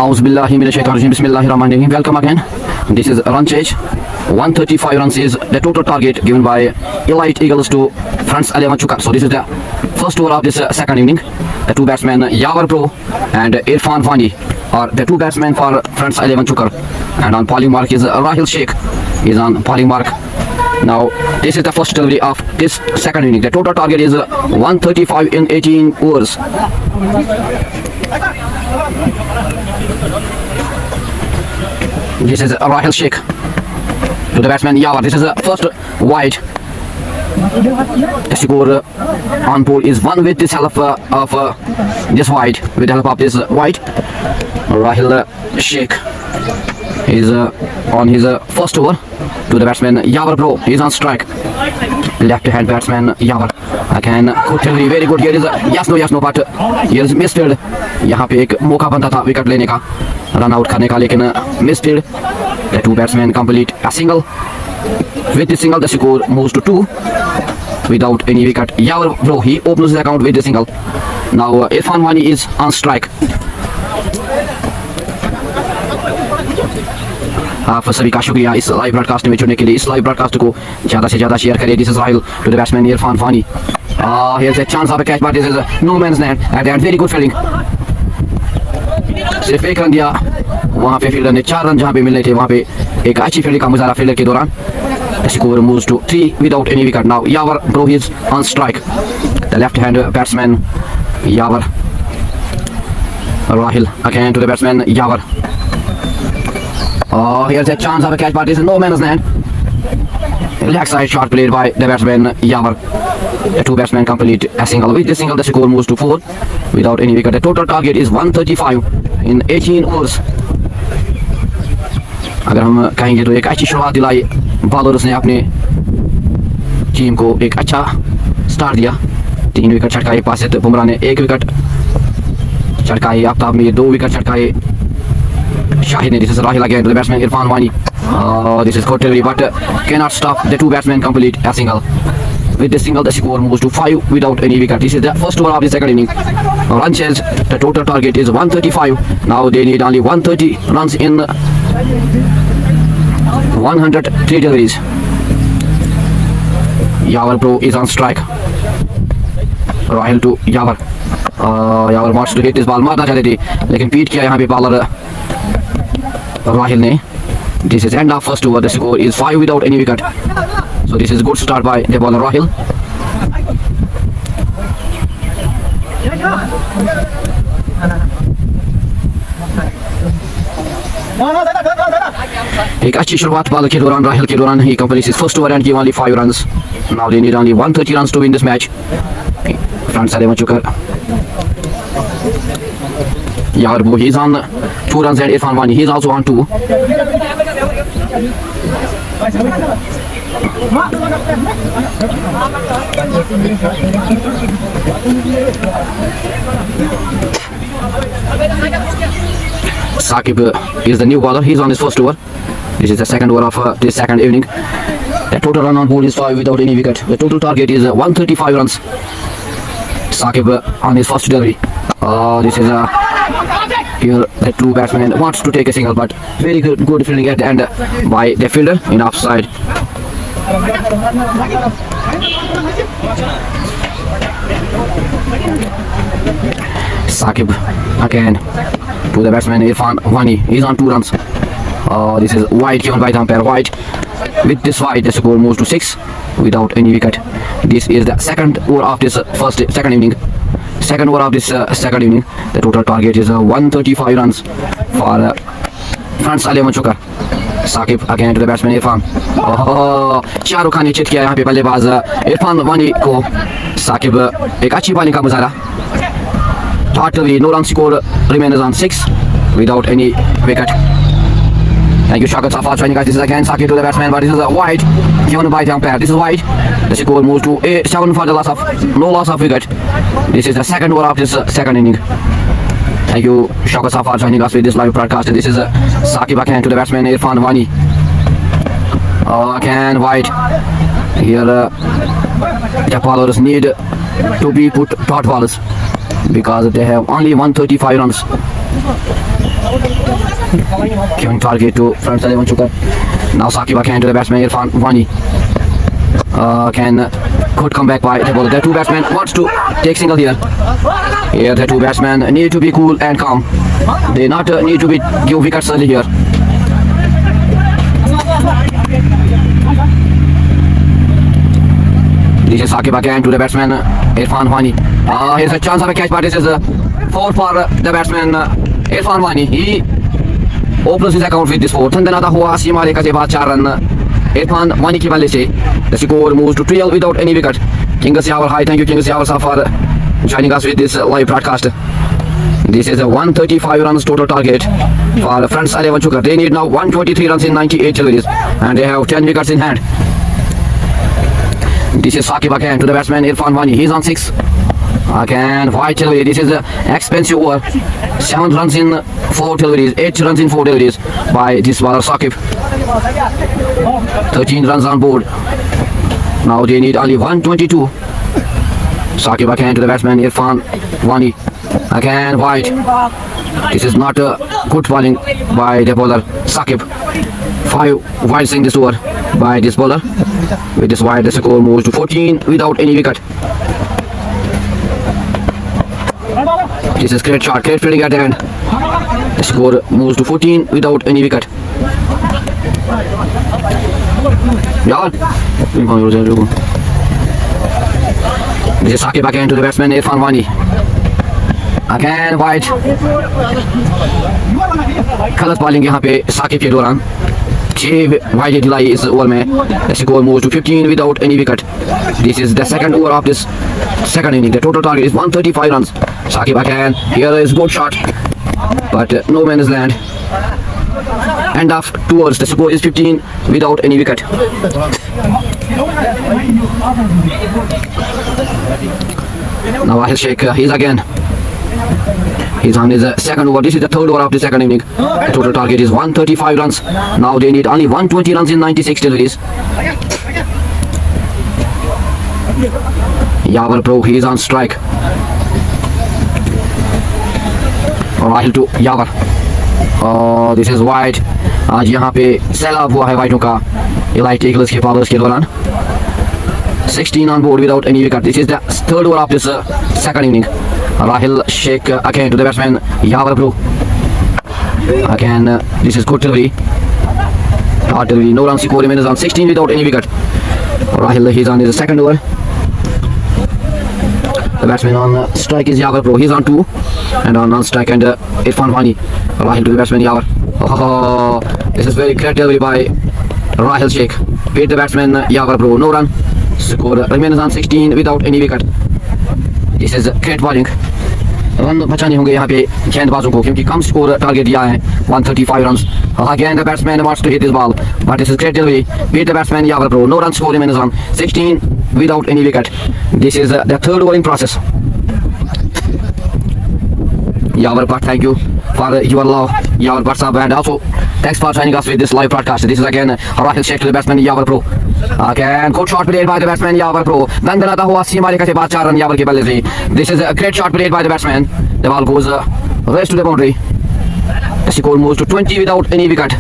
Auzubillahiminash-shaytanir-rajim. Bismillahir-rahmanir-rahim. Welcome again. This is run chase. 135 runs is the total target given by Elite Eagles to France 11 Chukar. So this is the first over of this second inning. The two batsmen Yawar Pro and Irfan Vani are the two batsmen for France 11 Chukar. And on bowling mark is Rahil Sheikh is on bowling mark. Now this is the first delivery of this second inning. The total target is 135 in 18 overs. This is Rahil Sheikh to the batsman Yawar. This is the first wide. The score on board is 1 with this help of this wide. With the help of this wide, Rahil Sheikh is on his first over to the batsman Yawar Bro. He is on strike. Left hand batsman Yawar. Again good delivery, very good. Here is yes no but here is misfield. यहाँ पे एक मौका बनता था wicket लेने का, run out करने का, लेकिन misfield. The two batsmen complete a single. With the single, the score moves to 2 without any wicket. Yawar Bro, he opens his account with the single. Now Irfan Vani is on strike. आप सभी का शुक्रिया इस live broadcast में जुड़ने के लिए। इस लाइव ब्रॉडकास्ट को ज़्यादा से ज़्यादा शेयर करें। This is Rahil to the batsman Irfan Fani. Here's a chance of a catch, but this is no man's land and they had very good fielding. सिर्फ एक रन दिया वहाँ पे फील्डर ने, 4 रन जहाँ पे मिलने थे वहाँ पे एक अच्छी फील्डिंग का मुजाहरा फील्डर के दौरान. The score moves to 3 without any wicket. Now Yawar Bro is on strike. The left hand batsman Yawar. Rahil again to the batsman Yawar. Here's a chance of a catch, but this is no man's land. Leg side shot played by the batsman Yawar. The two batsmen complete a single. With the single, the score moves to 4 without any wicket. The total target is 135 in 18 overs. अगर हम कहेंगे तो एक अच्छी शुरुआत दिलाई bowlers ने, अपने टीम को एक अच्छा स्टार्ट दिया. 3 विकेट छटकाए पासित बुमराह ने, 1 विकेट छटकाए आफ्ताब ने, 2 wicket छटकाए Shahid ne. This is Rahil again to the batsman Irfan Vani. This is good delivery, but cannot stop the two batsmen complete a single. With the single, the score moves to 5 without any wicket. This is the first over of the second inning. Run chase, the total target is 135. Now they need only 130 runs in 103 deliveries. Yawar Pro is on strike. Rahil to Yawar. Yawar wants to hit this ball. मारना चाहते थे लेकिन पीट किया यहाँ पे bowler Rahil ne. This is end of first over. The score is 5 without any wicket. So this is good start by the bowler Rahil. एक अच्छी शुरुआत बॉल के दौरान राहिल के दौरान ही completes his first over and give only 5 runs. Now they need only 130 runs to win this match. France 11 Chukar. Yawar Bro, he's on 2 runs and Irfan Vani, he's also on 2. Saqib is the new bowler, he's on his first over. This is the second over of this second evening. The total run on board is 5 without any wicket. The total target is 135 runs. Saqib on his first delivery. This is here the two batsmen wants to take a single, but very good fielding at the end by the fielder in offside. Saqib again to the batsman Irfan Vani. He's on 2 runs. This is wide given by the umpire, wide. With this wide, the score moves to 6 without any wicket. This is the second over of this second inning. Second over of this second inning. The total target is 135 runs for France 11 Chukar. Saqib again to the batsman Irfan. Shahrukh Khan ने chit किया यहाँ पे बल्लेबाज इरफान वानी को. साकिब एक अच्छी bowling का मुजाहरा. Totally no run score remains on 6 without any wicket. Thank you, Shaukat Safar joining us. This is again Saqib to the batsman, but this is a wide given by the umpire. This is wide. The score moves to 7 for the no loss of wicket. This is the second over of this second inning. Thank you, Shaukat Safar joining us with this live broadcast. This is Saqib again to the batsman Irfan Vani. Again wide. Here the bowlers need to be put dot balls because they have only 135 runs. Giving target to Frans Alemansukar. Now Saqib Aka to the batsman Irfan Wani. Could come back by the ball. The two batsmen wants to take single here. Here the two batsmen need to be cool and calm. They not need to be give wickets early here. This is Saqib Aka to the batsman Irfan Wani. Here's a chance of a catch, but this is a 4 for the batsman Irfan Wani. He opens his account with this 4. Thandanada hua सीमा रेखा के बाद 4 run Irfan Wani की बल्ले से. The score moves to 12 without any wicket. Kingus Yawar, hi, thank you Kingus Yawar sir for joining us with this live broadcast. This is a 135 runs total target for Frans Alemansukar. They need now 123 runs in 98 deliveries and they have 10 wickets in hand. This is Saqib Aka to the batsman Irfan Wani. He's on 6. Again, white delivery. This is an expensive over. 7 runs in 4 deliveries, 8 runs in 4 deliveries by this bowler Saqib. 13 runs on board. Now they need only 122. Saqib Aka to the batsman Irfan Wani. Again, white. This is not a good bowling by the bowler Saqib. 5 wides in this over by this bowler. With this wide, the score moves to 14 without any wicket. This is great shot, great fielding at the end. The score moves to 14 without any wicket. Yeah. This is Saqib Aka to the batsman Irfan Wani. Again wide. गलत bowling यहाँ पे साकिब के दौरान 6 wide दिलाई इस over में. The score moves to 15 without any wicket. This is the second over of this second inning. The total target is 135 runs. Saqib Aka, here is good shot, but no man's land. End of 2 overs. The score is 15 without any wicket. Now Rahil Sheikh, he's again. He's on his second over. This is the third over of the second inning. The total target is 135 runs. Now they need only 120 runs in 96 deliveries. Yawar Pro, he is on strike. Rahil to Yawar. Oh, this is wide. आज यहाँ पे सैलाब हुआ है वाइटों का Elite Eagles के powers के दौरान. 16 on board without any wicket. This is the third over of this second inning. Rahil Sheikh again to the batsman Yawar Pro. Again, this is good delivery. Hard delivery. No runs. Score remains on 16 without any wicket. Rahil, he's on his second over. The batsman on strike is Yawar Pro. He's on 2 and on strike and Irfan Wani. Rahil to the batsman Yawar. Oh, this is very great delivery by Rahil Sheikh. Beat the batsman Yawar Pro. No run. Score remains on 16 without any wicket. This is great bowling. Run बचाने होंगे यहाँ पे गेंदबाजों को क्योंकि कम score target दिया है 135 runs. Again the batsman wants to hit this ball, but this is great delivery. Beat the batsman Yawar Pro. No run score remains on 16 without any wicket. This is the third over in process. Yawar Bhatt, thank you for your love, Yawar Bhatt sahab, and also thanks for joining us with this live broadcast. This is again Rahil Sheikh to the batsman Yawar Pro. Again, good shot played by the batsman Yawar Pro. दंदनाता हुआ सीमा रेखा के बाद 4 run यावर की बल्ले से. This is a great shot played by the batsman. The ball goes race to the boundary. The score moves to 20 without any wicket.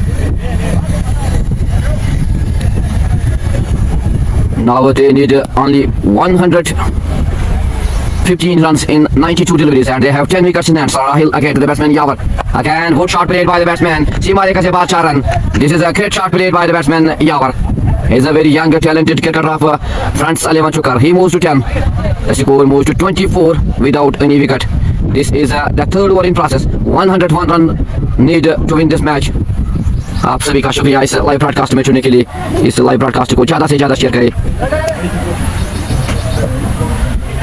Now they need only 115 runs in 92 deliveries and they have 10 wickets in hand. Rahil again to the batsman Yawar. Again, good shot played by the batsman. सीमा रेखा से बाद 4 run. This is a great shot played by the batsman Yawar. He's a very young, talented cricketer of Frans Alemansukar. He moves to 10. The score moves to 24 without any wicket. This is the third over in process. 101 run need to win this match. आप सभी का शुक्रिया इस live broadcast में चुनने के लिए. इस लाइव ब्रॉडकास्ट को ज़्यादा से ज़्यादा शेयर करें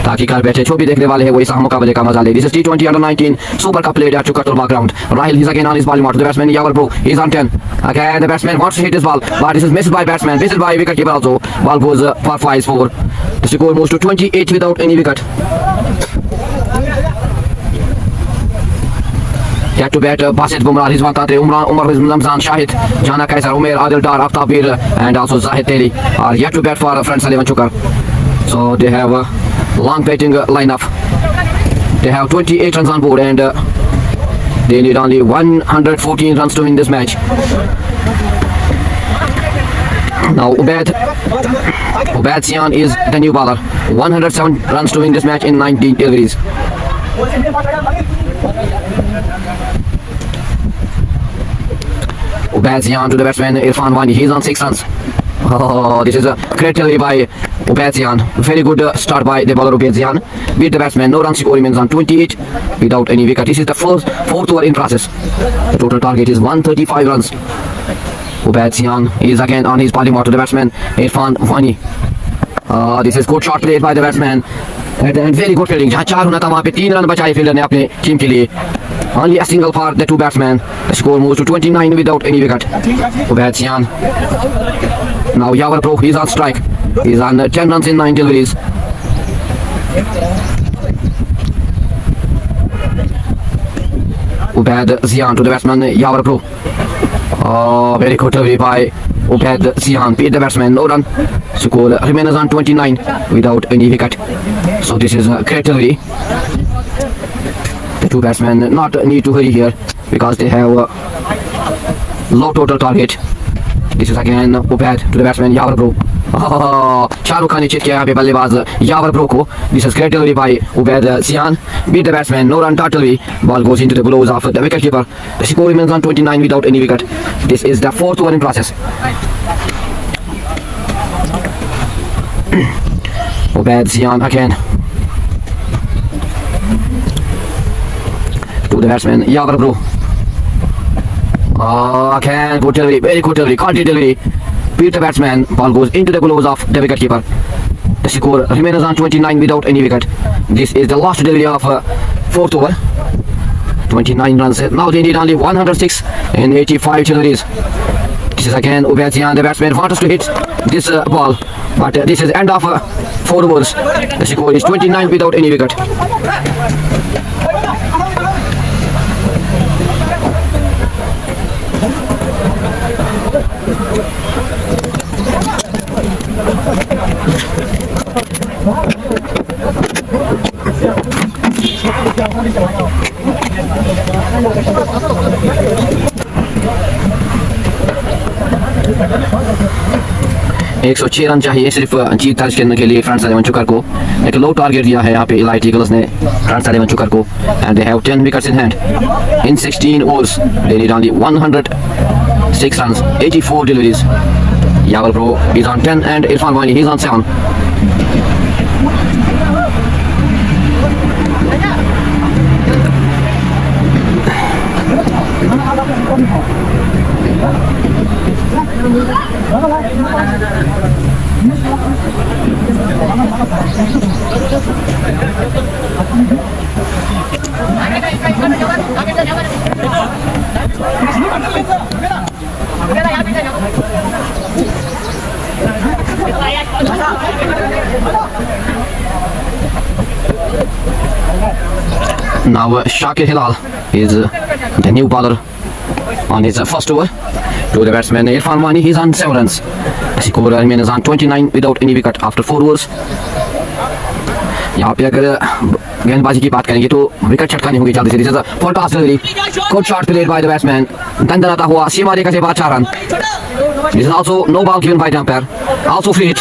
ताकि घर बैठे जो भी देखने वाले हैं वो इस मुकाबले का मजा ले. This is T20 under-19 Super Cup played at Chukaturma ground. Rahil, he's again on his bowling mark to the batsman Yawar Pro. He's on 10. Again, the batsman wants to hit this ball, but this is missed by batsman. Missed by wicketkeeper also. Ball goes for 5-4. The score moves to 28 without any wicket. Yet to bat Basit Bumrah, Rizwan Tatre, Umar Ramzan Shahid, Jana Kaiser, Umair Adil Dar, Aftab Bir, and also Zahid Teli are yet to bat for Frans Alemansukar. So they have long batting lineup. They have 28 runs on board and they need only 114 runs to win this match. Now Ubaid Sian is the new bowler. 107 runs to win this match in 19 deliveries. Ubaid Sian to the batsman Irfan Wani. He's on 6 runs. Oh, this is a great delivery by Ubaid Sian. Very good start by the bowler Ubaid Sian. Beat the batsman. No run score remains on 28 without any wicket. This is the fourth over in process. The total target is 135 runs. Ubaid Sian is again on his bowling mark to the batsman Irfan Wani. This is good shot played by the batsman. And very good fielding. जहाँ 4 होना था वहाँ पे 3 run बचाए fielder ने अपने team के लिए. Only a single for the two batsmen. The score moves to 29 without any wicket. Ubaid Sian. Now Yawar Pro, he's on strike. He's on 10 runs in 9 deliveries. Ubaid Sian to the batsman Yawar Pro. Oh, very good delivery by Ubaid Sian. Beat the batsman, no run. Score remains on 29 without any wicket. So this is a great delivery. The two batsmen not need to hurry here because they have low total target. This is again Ubaid to the batsman Yawar Pro. Shahrukh Khan ने check किया यहाँ पे बल्लेबाज यावर bro को. This is great delivery by Ubaid Sian. Beat the batsman, no run totally. Ball goes into the gloves of the wicketkeeper. The score remains on 29 without any wicket. This is the fourth over in process. Ubaid Sian again to the batsman Yawar Pro. Again good delivery, very good delivery, quality delivery. Beat the batsman, ball goes into the gloves of the wicketkeeper. The score remains on 29 without any wicket. This is the last delivery of fourth over. 29 runs. Now they need only 106 in 85 deliveries. This is again Ubaid Sian. The batsman wants to hit this ball, but this is end of 4 overs. The score is 29 without any wicket. एक 106 run चाहिए सिर्फ जीत दर्ज करने के लिए front side चुकर को. एक लो target दिया है यहाँ पे इलाइट ईगल्स ने फ्रंट साइड चुकर को. And they have 10 wickets in hand in 16 overs. They need only 106 runs, 84 deliveries. Yawar Pro is on 10 and Irfan Wani he's on 7. Now Shakir Hilal is the new bowler on his first over. To the batsman Irfan Wani, he's on 7 runs. The score remains on 29 without any wicket after 4 overs. यहाँ पे अगर गेंदबाजी की बात करेंगे तो wicket छटकानी होगी जल्दी से. This is a full toss delivery. Good shot played by the batsman. दंदनाता हुआ सीमा रेखा से बाद 4 run. This is also no ball given by the umpire. Also free hit.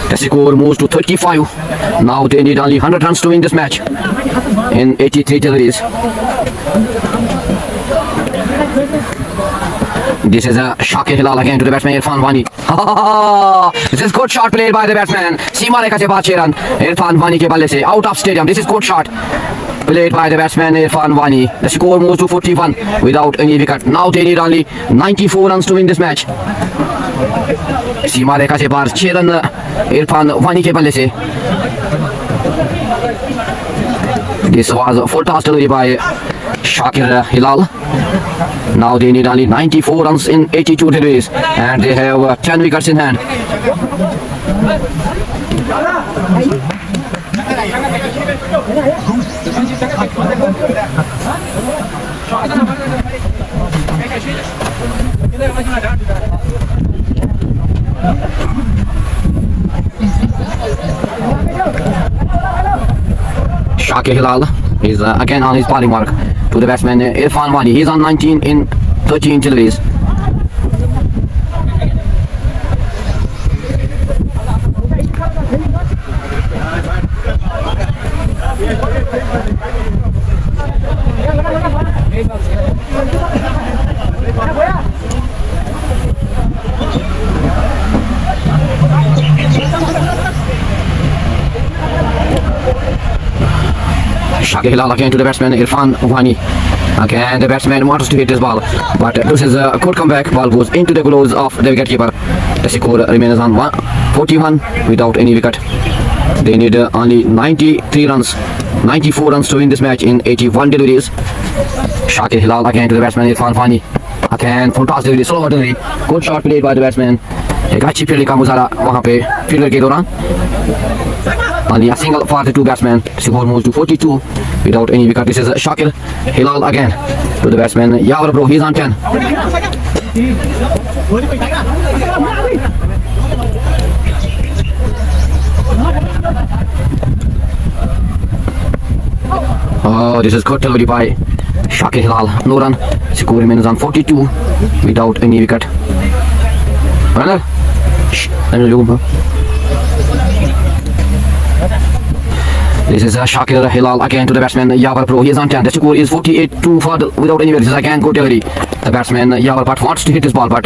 The score moves to 35. Now they need only 100 runs to win this match in 83 deliveries. This is a Shakir Hilal again to the batsman Irfan Wani. This is good shot played by the batsman. Seema rekha se baad 6 run. Irfan Wani ke balle se out of stadium. This is good shot played by the batsman Irfan Wani. The score moves to 41 without any wicket. Now they need only 94 runs to win this match. सीमा रेखा से बाहर 6 run Irfan वानी के बल्ले से. This was a full toss delivery by Shakir Hilal. Now they need only 94 runs in 82 deliveries and they have 10 wickets in hand. Shakir Hilal is again on his bowling mark to the batsman Irfan Wani. He's on 19 in 13 deliveries. Shakir Hilal again to the batsman Irfan Wani. Again the batsman wants to hit this ball, but this is a good comeback. Ball goes into the gloves of the wicketkeeper. The score remains on 41 without any wicket. They need only 94 runs to win this match in 81 deliveries. Shakir Hilal again to the batsman Irfan Wani. Again fantastic delivery, slow delivery, good shot played by the batsman. एक अच्छी fielding का मुजाहरा वहां पे fielder के दौरान. Only a single for the two batsmen. Score moves to 42 without any wicket. This is Shakir Hilal again to the batsman Yawar Bro. He's on 10. Oh, this is good delivery by Shakir Hilal. No run. Score remains on 42 without any wicket. Runner. This is Shakir Hilal again to the batsman Yawar Pro. He is on 10. The score is 48-2 without any wicket. This is again good delivery. The batsman Yawar Pat wants to hit this ball, but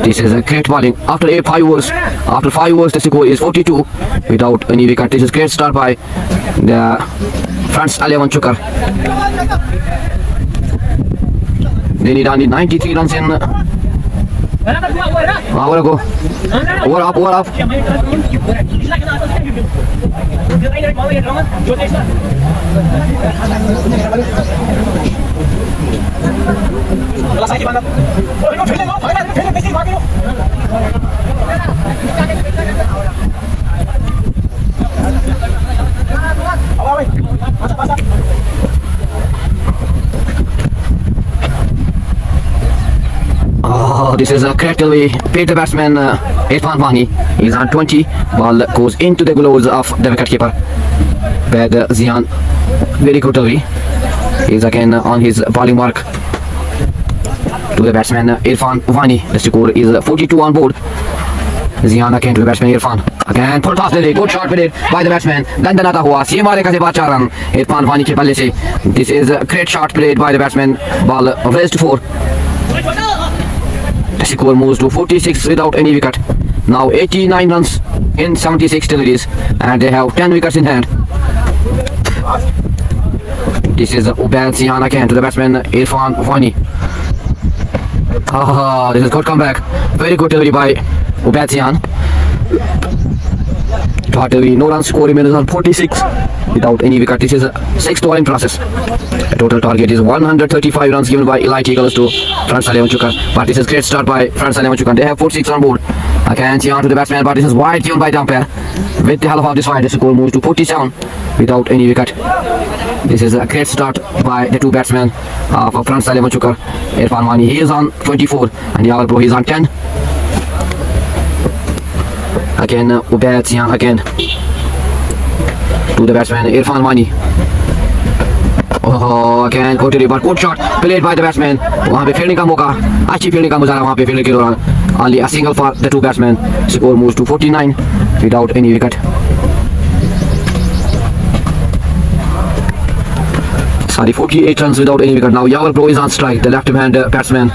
this is a great bowling. After 5 overs, the score is 42 without any wicket. This is great start by the France 11 Chukar. They need only 93 runs in. Over go. Over up. Oh, this is a great delivery. Paid the batsman Irfan Wani. He's on 20. Ball goes into the gloves of the wicketkeeper. Bad Zian. Very good delivery. He's again on his bowling mark to the batsman Irfan Wani. The score is 42 on board. Zian again to the batsman Irfan. Again full toss delivery. Good shot played by the batsman. Dandanata hua. ये मारेगा से 4 run Irfan Wani के बल्ले से. This is a great shot played by the batsman. Ball raised to 4. The score moves to 46 without any wicket. Now 89 runs in 76 deliveries, and they have 10 wickets in hand. This is Ubaid Zian again to the batsman Irfan Wani. This is good comeback. Very good delivery by Ubaid Zian. No runs, score remains on 46 without any wicket. This is a 6th over in process. The total target is 135 runs given by Elite Eagles to France 11 Chukar. But this is great start by France 11 Chukar. They have 46 on board. Again, Zian to the batsman, but this is wide given by the umpire. With the half of this wide, the score moves to 47 without any wicket. This is a great start by the two batsmen of France 11 Chukar. Irfan Wani, he is on 24, and Yawar Pro, he is on 10. Again, Ubaid Zian again to the batsman Irfan Wani. Again go to the good shot played by the batsman. वहाँ पे fielding का मौका, अच्छी fielding का मुजाहरा वहाँ पे fielding के दौरान. Only a single for the two batsmen. Score moves to 49 without any wicket. Sorry, 48 runs without any wicket. Now Yawar Pro is on strike. The left-hand batsman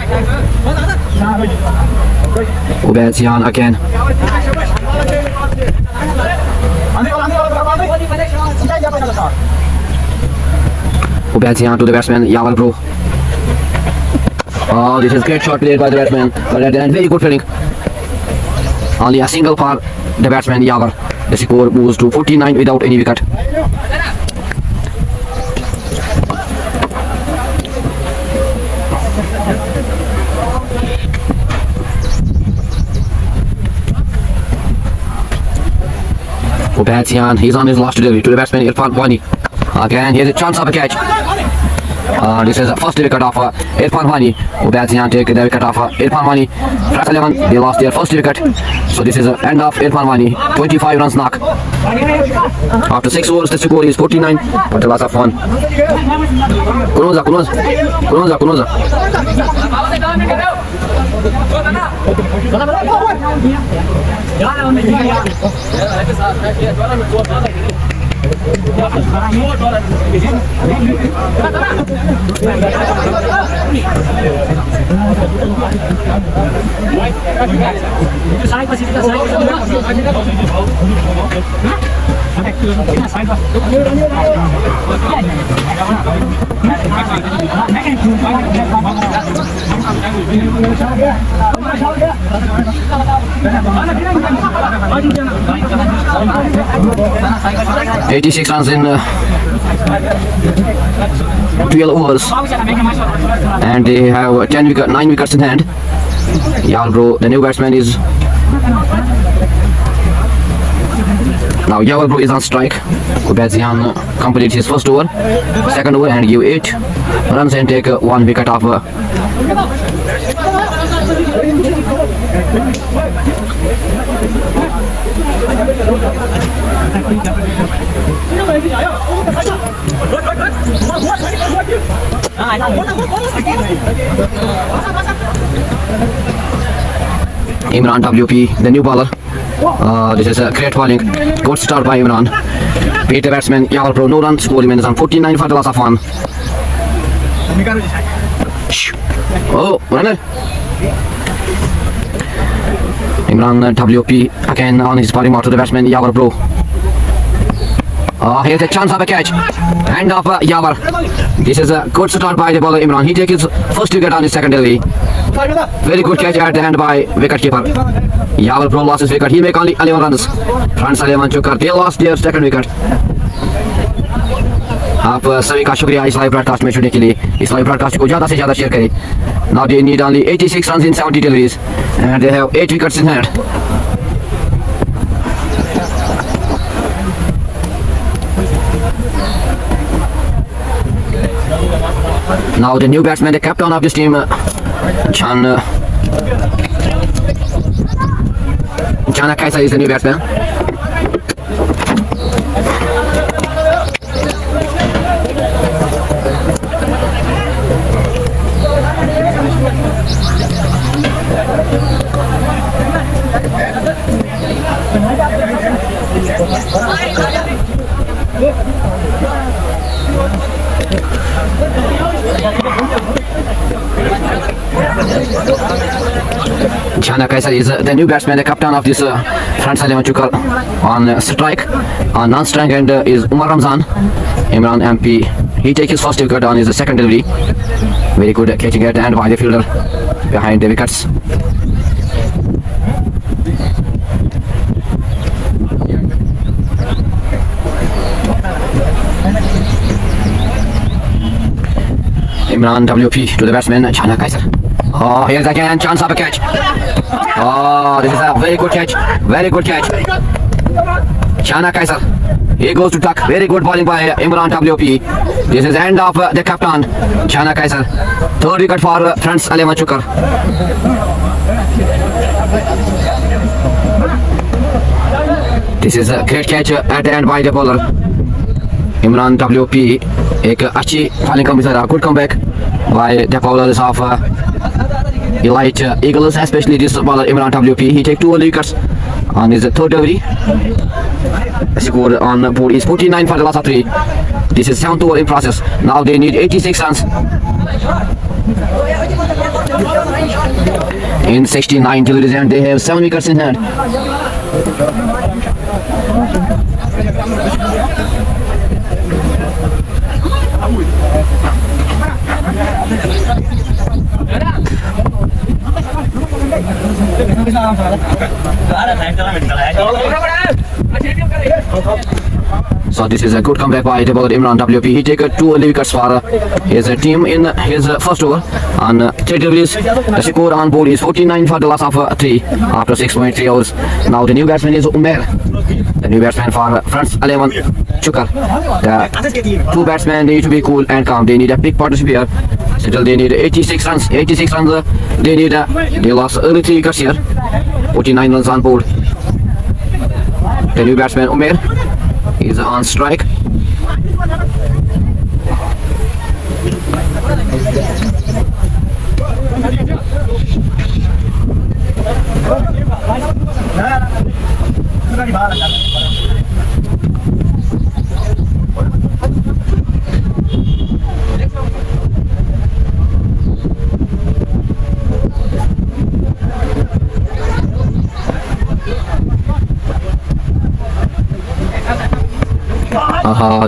Ubaid Zian again. Ubaid Zian to the batsman Yawar Pro. This is great shot played by the batsman, but at the end very good fielding. Only a single for the batsman Yawar. The score moves to 49 without any wicket. Ubaid Zian, he's on his last delivery to the batsman Irfan Wani. Again, here's a chance of a catch. This is the first wicket of Irfan Wani, who bats and take the wicket of Irfan Wani. France 11, they lost their first wicket. So this is the end of Irfan Wani, 25 runs knock. After 6 overs, the score is 49, but the loss of 1. Kunoza. 86 runs in 12 overs, and they have 9 wickets in hand. Yarbrough, the new batsman, is now Yarbrough is on strike. Kubazian completes his first over, second over, and give 8 runs and take 1 wicket off. Imran WP, the new bowler. This is a great bowling. Good start by Imran. Beat the batsman Yarbrough, no run. Score remains on 49 for the loss of 1. Oh, runner. Imran WP again on his bowling mark to the batsman Yarbrough. Here's a chance of a catch. End of Yawar. This is a good start by the bowler Imran. He takes his first wicket on his second delivery. Very good catch at the hand by wicketkeeper. Yarbrough lost his wicket. He make only 11 runs. France 11 Chukar. They lost their second wicket. आप सभी का शुक्रिया इस live broadcast में जुड़ने के लिए. इस लाइव ब्रॉडकास्ट को ज़्यादा से ज़्यादा शेयर करें. Now they need only 86 runs in 70 deliveries, and they have 8 wickets in hand. Now the new batsman, the captain of this team, Chana Kaisa is the new batsman. Chana Kaisa is the new batsman, the captain of this France 11 Chukar. On strike, on non-strike, and is Umar Ramzan. Imran MP, he takes his first wicket on his second delivery. Very good catching at the end by the fielder behind the wickets. Imran WP to the batsman Chana Kaisa. Oh, here's again chance of a catch. Oh, this is a very good catch. Very good catch. Chana Kaisa. He goes to duck. Very good bowling by Imran WP. This is end of the captain Chana Kaisa. Third wicket for France 11 Chukar. This is a great catch at the end by the bowler Imran WP. एक अच्छी bowling combination, good comeback by the bowlers of Elite Eagles, especially this bowler Imran WP. He takes 2 early wickets on his third delivery. The score on board is 49 for the loss of 3. This is 7th over in process. Now they need 86 runs in 69 deliveries, and they have 7 wickets in hand. So this is a good comeback by the bowler Imran WP. He take 2 early wickets for his team in his first over on 3 deliveries. The score on board is 49 for the loss of 3 after 6.3 overs. Now the new batsman is Umair, the new batsman for France 11 Chukar. The 2 batsmen need to be cool and calm. They need a big partnership here. Still they need 86 runs. 86 runs they need. They lost early 3 wickets here. 49 runs on board. The new batsman Umair is on strike.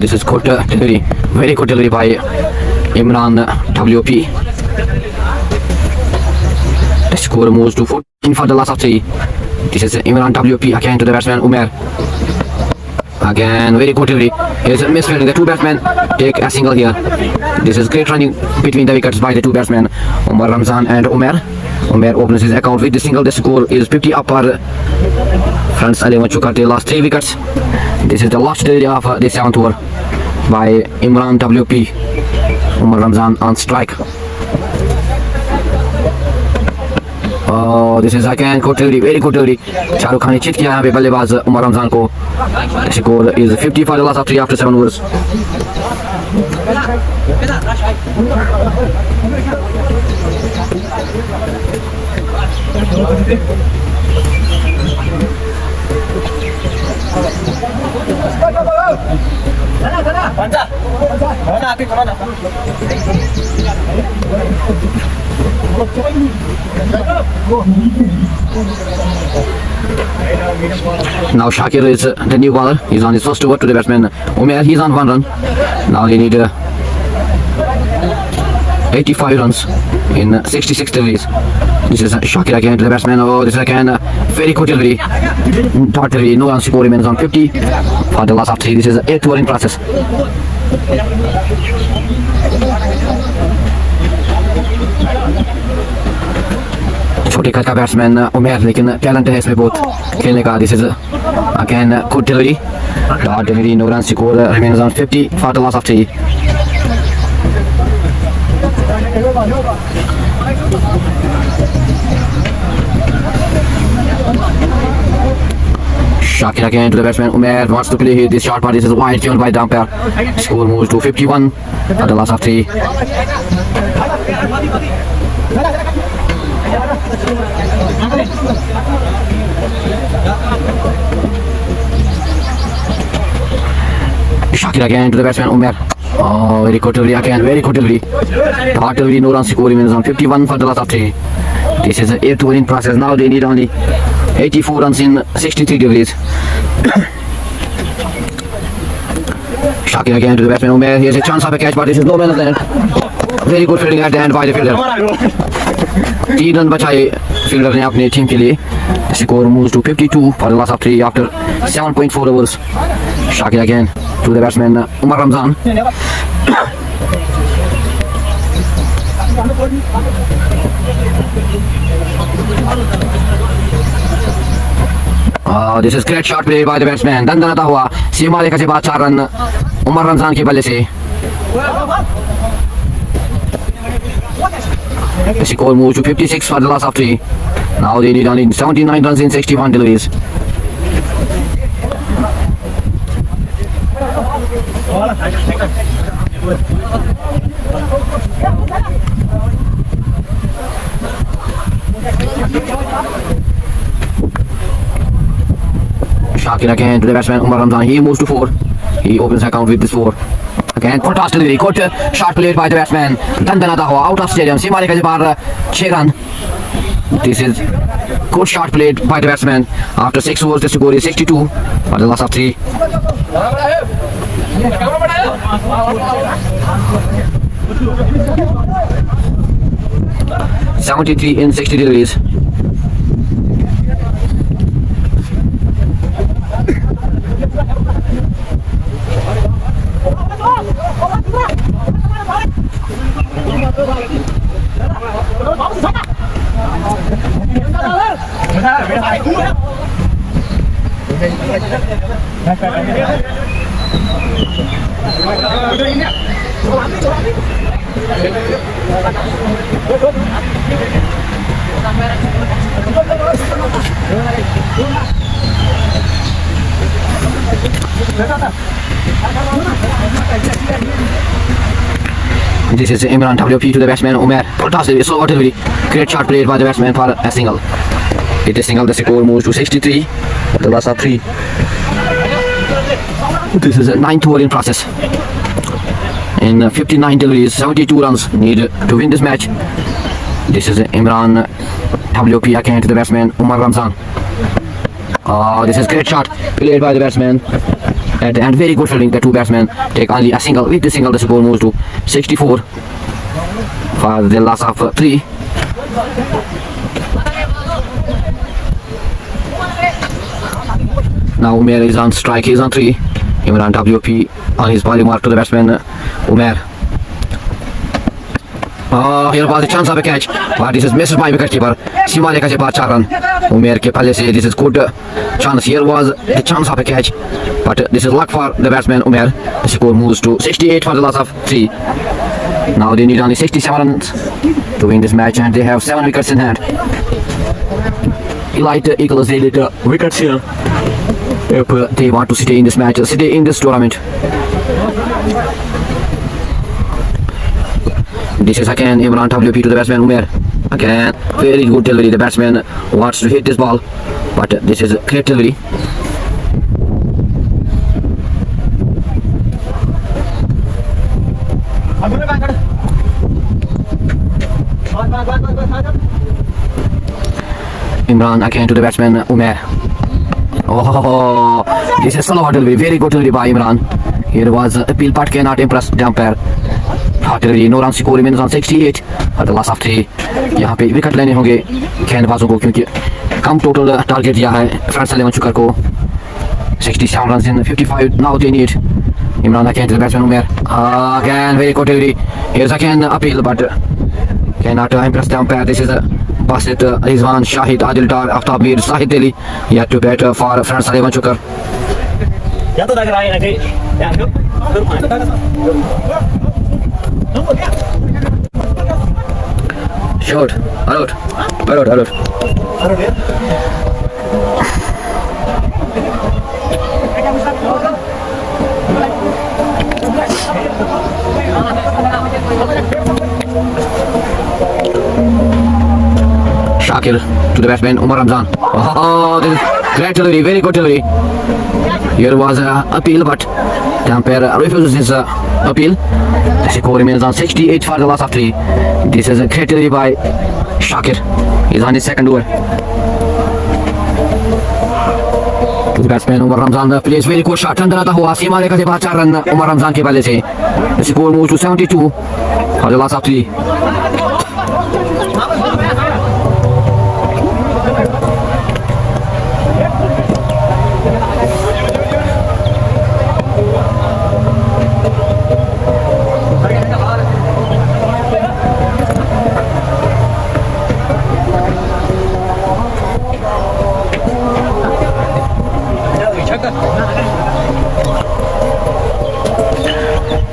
This is good delivery, very good delivery by Imran WP. The score moves to 14 for the loss of 3. This is Imran WP again to the batsman Umair. Again, very good delivery. Here's a misfielding. The 2 batsmen take a single here. This is great running between the wickets by the 2 batsmen, Umar Ramzan and Umair. Umair opens his account with the single. The score is 50 up for France 11 Chukar. They lost 3 wickets. This is the last delivery of the 7th over by Imran WP. Umar Ramzan on strike. This is again good delivery, very good delivery. Shahrukh Khan ने chit किया यहाँ पे बल्लेबाज उमर रमजान को. The score is 50 for the loss of 3 after 7 overs. Now Shakir is the new bowler. He's on his first over to the batsman Umair. He's on 1 run. Now they need 85 runs in 66 deliveries. This is Shakir again to the batsman. Oh, this is again very good delivery. Dot delivery. No runs score remains on 50 for the loss of 3. This is 8th over in process. छोटे कद का batsman उमेर, लेकिन talent है इसमें बहुत खेलने का. This is again good delivery, dot delivery. No run score remains on 50 for the loss of 3. Shakir again to the batsman Umair, wants to play this short ball. This is wide given by the umpire. Score moves to 51 for the loss of 3. Shakir again to the batsman Umair. Oh, very good delivery again, very good delivery. Hard delivery, no run score remains on 51 for the loss of 3. This is an 8th over in process. Now they need only 84 runs in 63 deliveries. Shakir again to the batsman Umair. Here's a chance of a catch, but this is no man of the end. Very good fielding at the end by the fielder. 3 run बचाए fielder ने अपनी team के लिए. Score moves to 52 for the loss of 3 after 7.4 overs. Shakir again to the batsman Umar Ramzan. This is great shot play by the batsman. दंदनाता हुआ सीमा रेखा से बाद 4 रन उमर रमजान के बल्ले से. The score moves to 56 for the loss of 3. Now they need only 79 runs in 61 deliveries. Shakir again to the batsman Umar Ramzan. He moves to 4. He opens the account with this 4. Again, fantastic delivery. Good shot played by the batsman. Dandanata Hoa out of stadium. सीमा रेखा से बाहर 6 run. This is good shot played by the batsman. After 6 overs, the score is 62 for the loss of 3. (73 in 60 deliveries). This is Imran WP to the batsman Umair. Fantastic, slow delivery. Great shot played by the batsman for a single. It is single, the score moves to 63. The loss of 3. This is a 9th over in process. In 59 deliveries, 72 runs needed to win this match. This is Imran WP again to the batsman Umar Ramzan. This is great shot played by the batsman. And very good fielding. The two batsmen take only a single. With the single, the score moves to 64 for the loss of 3. Now Umair is on strike. He is on 3. Imran WP on his bowling mark to the batsman Umair. Here was a chance of a catch, but this is missed by wicketkeeper. Simale ka se baad 4 run. Umair ke pahle se this is good chance. Here was a chance of a catch, but this is luck for the batsman Umair. The score moves to 68 for the loss of 3. Now they need only 67 runs to win this match, and they have 7 wickets in hand. Elite Eagles needed wickets here if they want to stay in this match, stay in this tournament. This is again Imran WP to the batsman Umair. Again, very good delivery. The batsman wants to hit this ball, but this is a great delivery. Imran again to the batsman Umair. Oh, this is slow delivery. Very good delivery by Imran. Here was appeal, but cannot impress the umpire. No run score remains on 68 और the loss of 3. यहाँ पे wicket लेने होंगे गेंदबाजों को, क्योंकि कम total target दिया है फ्रेंड्स 11 चुकर को. 67 runs in 55. Now they need Imran again to the batsman Umair. Again very good delivery. Here's again appeal, but cannot impress the umpire. This is Basit Rizwan Shahid Adil Dar Aftab Mir Sahid Delhi yet to bat for friends 11 chukar. Short, out. Shakir to the batsman Umar Ramzan. Oh, this is great delivery, very good delivery. Here was an appeal, but the umpire refuses this appeal. The score remains on 68 for the loss of 3. This is a great delivery by Shakir. He's on his second over. To the batsman Umar Ramzan plays very good shot. अंदर आता हुआ सीमा रेखा से बाहर 4 run Umar Ramzan के बल्ले से. The score moves to 72 for the loss of 3.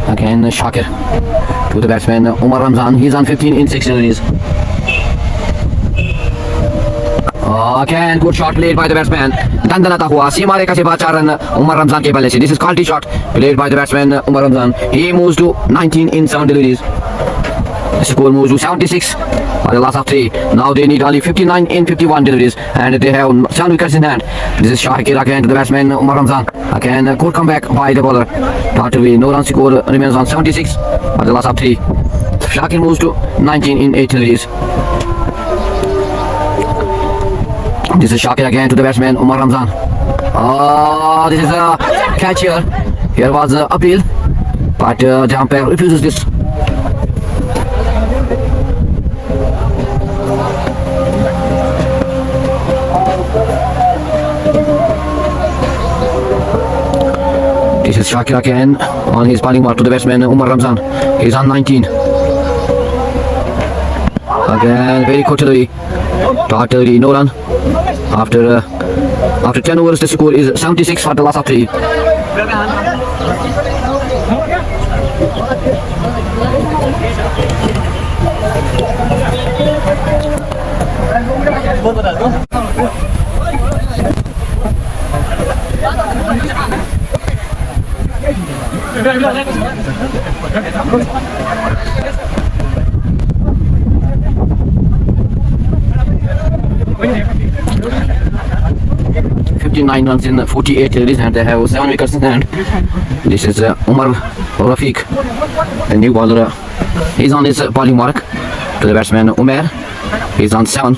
Again Shakir to the batsman Umar Ramzan. He's on 15 in 6 deliveries. Again good shot played by the batsman. Dandanata hua सीमा रेखा से बाहर 4 रन उमर रमजान के बल्ले से. This is quality shot played by the batsman Umar Ramzan. He moves to 19 in 7 deliveries. The score moves to 76 for the loss of 3. Now they need only 59 in 51 deliveries, and they have 7 wickets in hand. This is Shakir again to the batsman Umar Ramzan. Again a good comeback by the bowler. Totally no run score remains on 76 for the loss of 3. Shakir moves to 19 in 8 deliveries. This is Shakir again to the batsman Umar Ramzan. This is a catch here. Here was an appeal, but the umpire refuses this. This is Shakir again on his bowling mark to the batsman Umar Ramzan. He's on 19. Again, very quickly. Totally no run. After 10 overs, the score is 76 for the loss of 3. Nine runs in 48 deliveries and they have 7 wickets in hand. This is Umar Rafiq, the new bowler. He's on his bowling mark to the batsman Umer. He's on 7.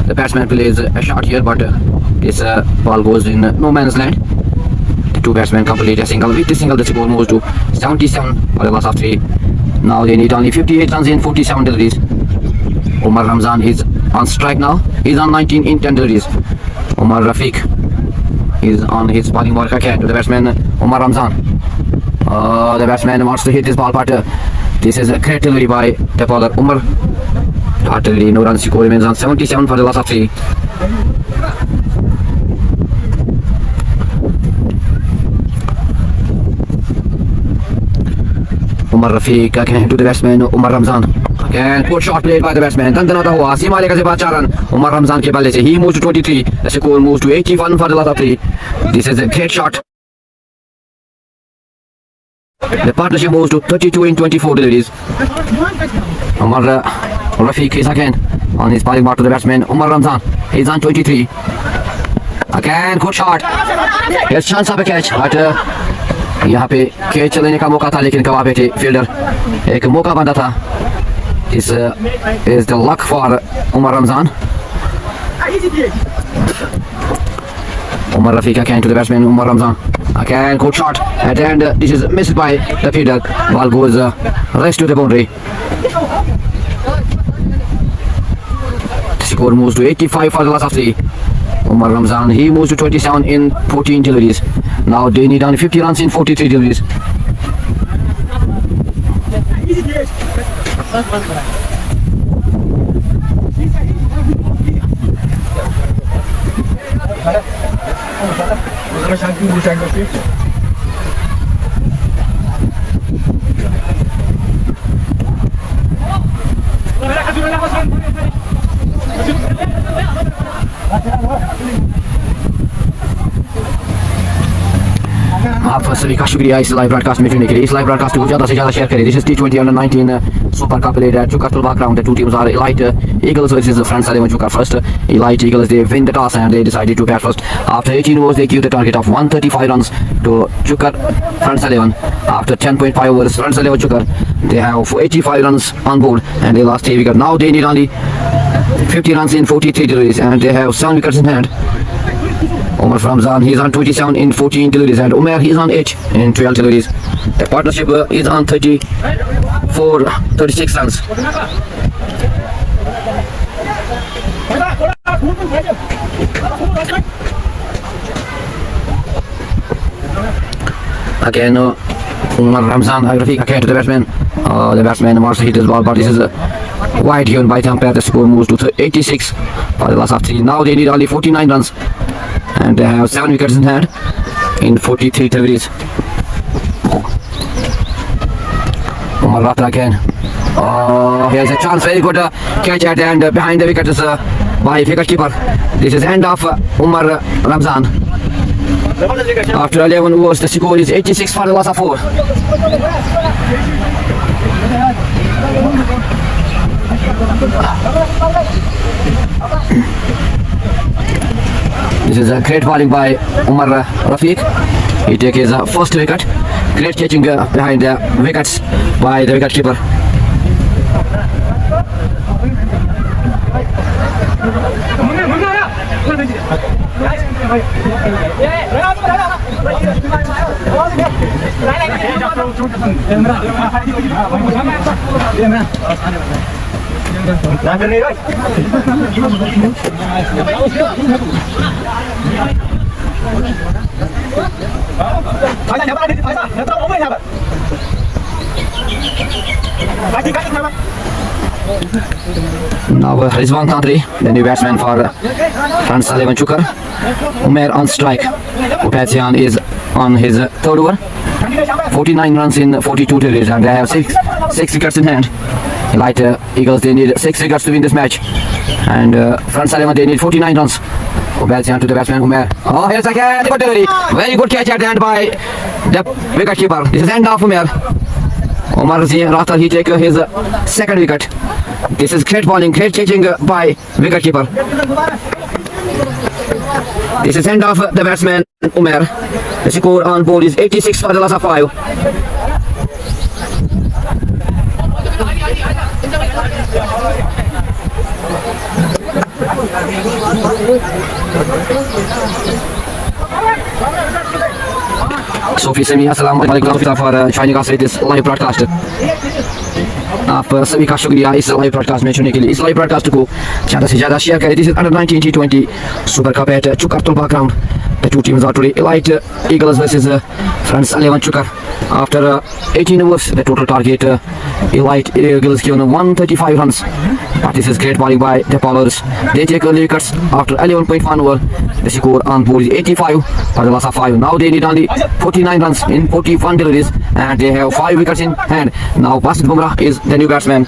The batsman plays a shot here, but this ball goes in no man's land. Two batsmen complete a single. With the single, the score moves to 77 for the loss of 3. Now they need only 58 runs in 47 deliveries. Umar Ramzan is on strike now. He's on 19 in 10 deliveries. Umar Rafiq is on his bowling mark again to the batsman Umar Ramzan. The batsman wants to hit this ball, but this is a great delivery by the bowler Umar. Totally no runs. Score remains on 77 for the loss of 3. Umar Rafiq again to the batsman Umar Ramzan. Again, good shot played by the batsman. Dandana hua. सीमा लेकर से 5 run Umar Ramzan के बल्ले से. He moves to 23. The score moves to 81 for the loss of 3. This is a great shot. The partnership moves to 32 in 24 deliveries. Umar Rafiq is again on his bowling mark to the batsman Umar Ramzan. He's on 23. Again, good shot. Yes, chance of a catch, but यहाँ पे catch लेने का मौका था लेकिन गवा बैठे fielder. एक मौका बंदा था. This is the luck for Umar Ramzan. Umar Rafiq again to the batsman Umar Ramzan. Again, good shot. At the end, this is missed by the fielder. Ball goes rest to the boundary. The score moves to 85 for the loss of 3. Umar Ramzan, he moves to 27 in 14 deliveries. Now they need only 50 runs in 43 deliveries. आप सभी का शुक्रिया इस live broadcast में जुड़ने के लिए. इस लाइव ब्रॉडकास्ट को ज़्यादा से ज़्यादा शेयर करें. This is T20 under 19 Super Cup played at Chukatul background. The two teams are Elite Eagles versus France 11 Chukar first. Elite Eagles, they win the toss and they decided to bat first. After 18 overs, they give the target of 135 runs to Chukar France 11. After 10.5 overs, France 11 Chukar, they have 85 runs on board and they lost 3 wickets. Now they need only 50 runs in 43 deliveries and they have 7 wickets in hand. Umar Ramzan, he's on 27 in 14 deliveries and Umer, he's on 8 in 12 deliveries. The partnership is on 36 runs. Again, Umar Ramzan, Rafiq again to the batsman. The batsman wants to hit his ball, but this is wide given by the umpire. The score moves to 86 for the loss of 3. Now they need only 49 runs. And they have 7 wickets in hand in 43 deliveries. Umar Rafiq again. Here's a chance. Very good catch at the end behind the wicket by wicketkeeper. This is end of Umar Ramzan. After 11 overs, the score is 86 for the loss of 4. This is a great bowling by Umar Rafiq. He takes his first wicket. Great catching behind the wickets by the wicketkeeper. Now Rizwan Tantri, the new batsman for France 11 Chukar. Umair on strike. Upatyan is on his third over. 49 runs in 42 deliveries, and they have six wickets in hand. Light Eagles, they need 6 wickets to win this match, and France 11 they need 49 runs. Upatyan to the batsman Umair. Oh, here's a catch. Good delivery. Very good catch at the end by the wicket keeper. This is end of Umair. Omar Rathar, he take his second wicket. This is great bowling, great catching by wicketkeeper. This is end of the batsman Umair. The score on board is 86 for the loss of 5. Sophie Semi, assalamu alaikum for joining us with this live broadcast. आप सभी का शुक्रिया इस live broadcast में चुनने के लिए। इस लाइव ब्रॉडकास्ट को ज़्यादा से ज़्यादा शेयर करें। This is under 19 T20 super cup at चुकर तुलबा ground. The two teams are today Elite Eagles versus France 11 Chukar. After 18 overs, the total target Elite Eagles given 135 runs. But this is great bowling by the bowlers. They take early wickets after 11.1 over. The score on board is 85 for the loss of 5. Now they need only 49 runs in 41 deliveries, and they have 5 wickets in hand. Now Basit Bumrah is the new batsman.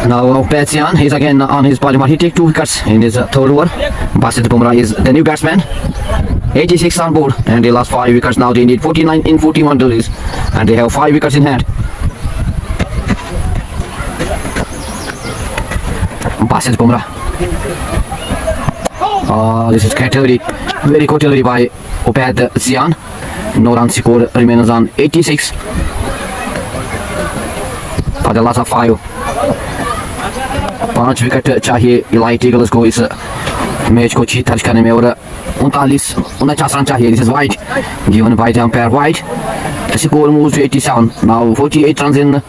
Now Upatyan, he's again on his bowling mark. He take 2 wickets in his third over. Basit Bumrah is the new batsman. 86 on board, and they lost 5 wickets. Now they need 49 in 41 deliveries, and they have 5 wickets in hand. Basit Bumrah. This is great delivery, very good delivery by Upatyan. No run score remains on 86 for the loss of 5. 5 wicket चाहिए elite eagles को इस match को जीत दर्ज करने में, और 49 run चाहिए. This is wide given by the umpire wide. The score moves to 87. Now 48 runs in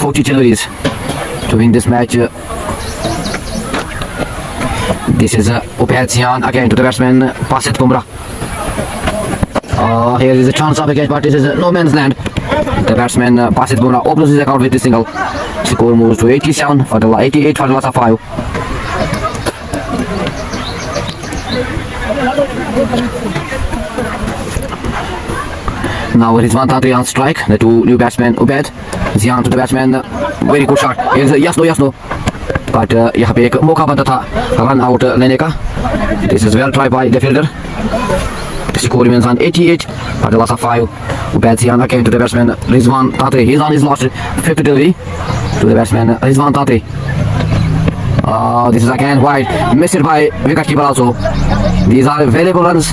40 deliveries to win this match. This is Upatyan again to the batsman Basit Bumrah. Here is a chance of a catch, but this is no man's land. The batsman Basit Bumrah opens his account with this single. Score moves to 87 for the 88 for the loss of 5. Now Rizwan Tantri on strike. The two new batsmen Ubaid Zian to the batsman. Very good shot. Here's a yes no. But यहाँ पे एक मौका बनता था run out लेने का. This is well tried by the fielder. The score remains on 88 for the loss of 5. Upatyan again to the batsman Rizwan Tantri. He's on his last 5th delivery to the batsman Rizwan Tantri. This is again wide, missed by wicketkeeper also. These are valuable runs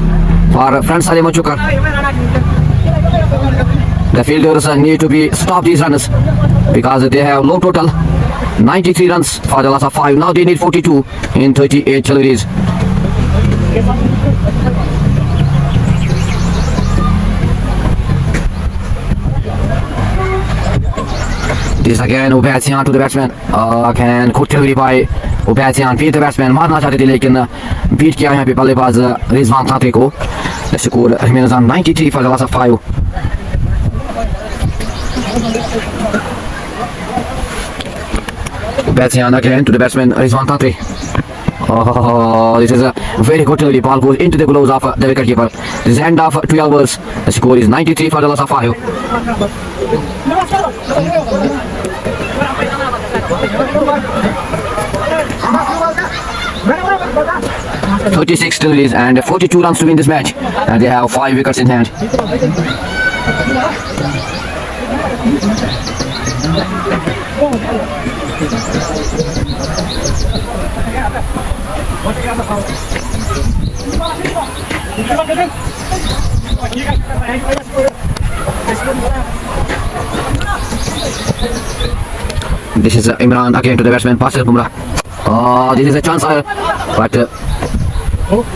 for France 11 Chukar. The fielders need to be stop these runs because they have low total. 93 runs for the loss of 5. Now they need 42 in 38 deliveries. This again Upatyan to the batsman. Again good delivery by Upatyan. Beat the batsman. मारना चाहते थे लेकिन beat किया यहाँ पे बल्लेबाज रिजवान तांत्री को. The score remains on 93 for the loss of 5. bats on again to the batsman Rizwan Tantri. Oh, this is a very good delivery. Ball goes into the gloves of the wicketkeeper. This is end of 12 overs. The score is 93 for the loss of 5. 36 deliveries and 42 runs to win this match, and they have 5 wickets in hand. This is Imran again to the batsman Basit Bumrah. This is a chance, but a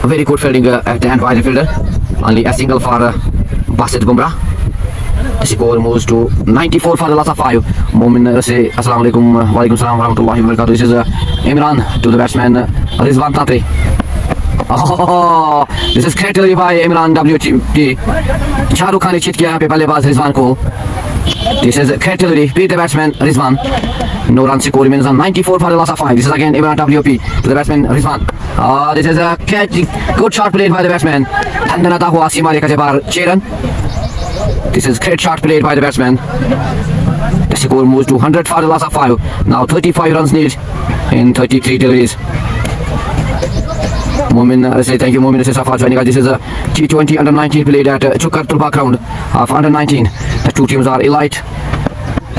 very good fielding at the end by the fielder. Only a single for Basit Bumrah. The score moves to 94 for the loss of 5. Momin say Assalamu alaikum, walaikum salam wa rahmatullahi wa barakatuh. This is Imran to the batsman Rizwan Tantri. This is great delivery by Imran WT. Shahrukh Khan ने chit किया यहाँ पे बल्लेबाज रिजवान को. This is great delivery. Beat the batsman Rizwan. No run score remains on 94 for the loss of 5. This is again Imran WP to the batsman Rizwan. This is a catch. Good shot played by the batsman. Tandana hua सीमा रेखा से बाहर 6 run. This is great shot played by the batsman. The score moves to 100 for the loss of 5. Now 35 runs needed in 33 deliveries. Momin say thank you Momin for joining us. This is a T20 under 19 played at Chukar Tulbak round of under 19. The two teams are Elite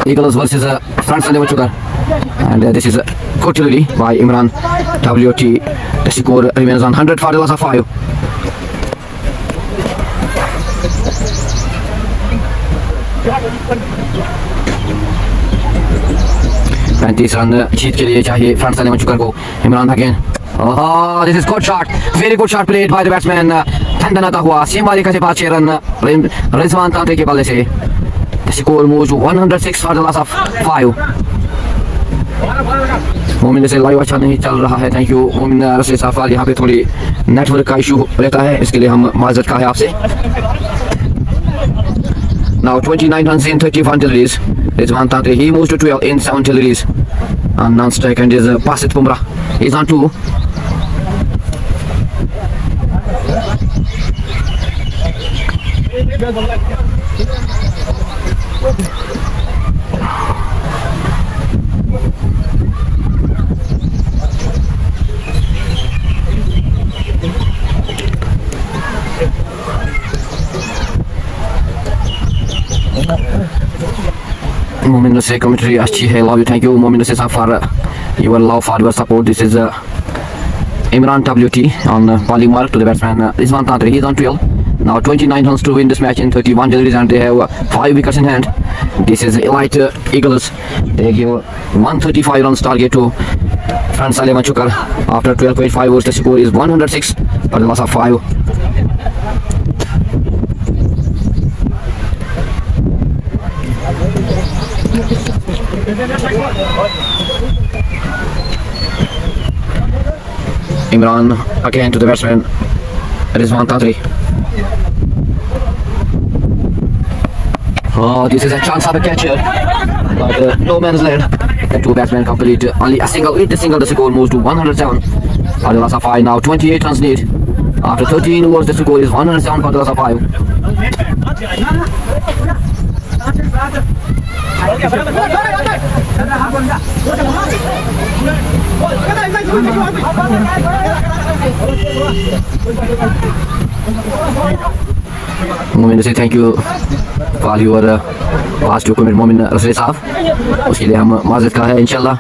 Eagles versus France and Chukar, and this is a good delivery by Imran WT. The score remains on 100 for the loss of 5. पैंतीस run जीत के लिए चाहिए front से चुकर को. Imran again. This is good shot. Very good shot played by the batsman. Tandana hua सीमा रेखा से बाहर 6 run Rizwan Tantray के बल्ले से. The score moves to 106 for the loss of 5. Momin से लाइव अच्छा नहीं चल रहा है. थैंक यू मोमिन रसे साफाल. यहाँ पे थोड़ी नेटवर्क का इशू रहता है, इसके लिए हम माजरत का है आपसे. Now 29 runs in 31 deliveries. Rizwan Tantri, he moves to 12 in 7 deliveries. And non-strike and is Basit Bumrah. He's on 2. Momin से commentary अच्छी है. Love you. Thank you Momin से for your love, for your support. This is Imran WT on bowling mark to the batsman Rizwan Tantri. He's on 12. Now 29 runs to win this match in 31 deliveries, and they have 5 wickets in hand. This is Elite Eagles. They give 135 runs target to France Aleman Chukar after 12.5 overs. The score is 106 for the loss of 5. Imran again to the batsman Rizwan Tantri. This is a chance of a catcher, but no man's land. The two batsmen complete only a single. With the single, the score moves to 107 for the loss of 5. Now 28 runs need. After 13 overs, the score is 107 for the loss of 5. Momin say thank you for your past two comment. Momin Rasle साहब, उसके लिए हम माजरत का है. इंशाल्लाह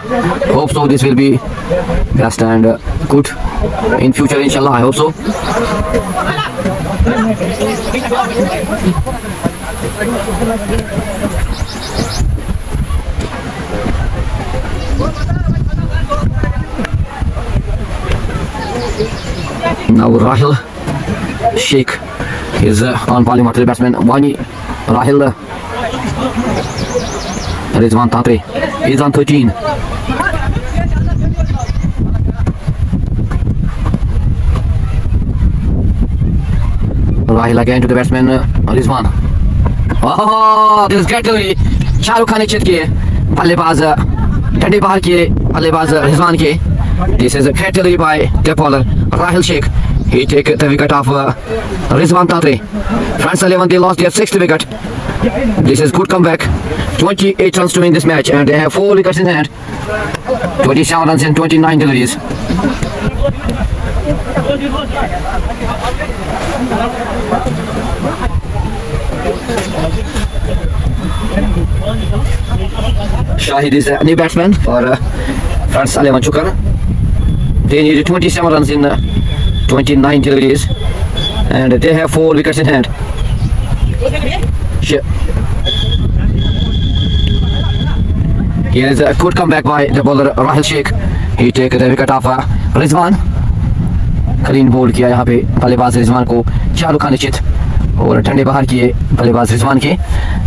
hope so this will be best and good in future. इंशाल्लाह I hope so. Now Rahil Sheikh is on bowling mark to the batsman Wani. Rahil Rizwan Tantri is on 13. Rahil again to the batsman Rizwan. This is great delivery. Shahrukh Khan ने chit किए. बल्लेबाज ठंडे बाहर किए बल्लेबाज रिजवान के. This is a great delivery by the bowler Rahil Sheikh. He take the wicket of Rizwan Tatre. France 11 they lost their 6th wicket. This is good comeback. 28 runs to win this match and they have 4 wickets in hand. 27 runs in 29 deliveries. Shahid is a new batsman for France 11 Chukar. They needed 27 runs in 29 deliveries and they have 4 wickets in hand. Here is a good comeback by the bowler Rahil Sheikh. He take the wicket of Rizwan. Clean bowled किया यहाँ पे बल्लेबाज रिजवान को चालू का निश्चित और ठंडे बाहर किए बल्लेबाज रिजवान के.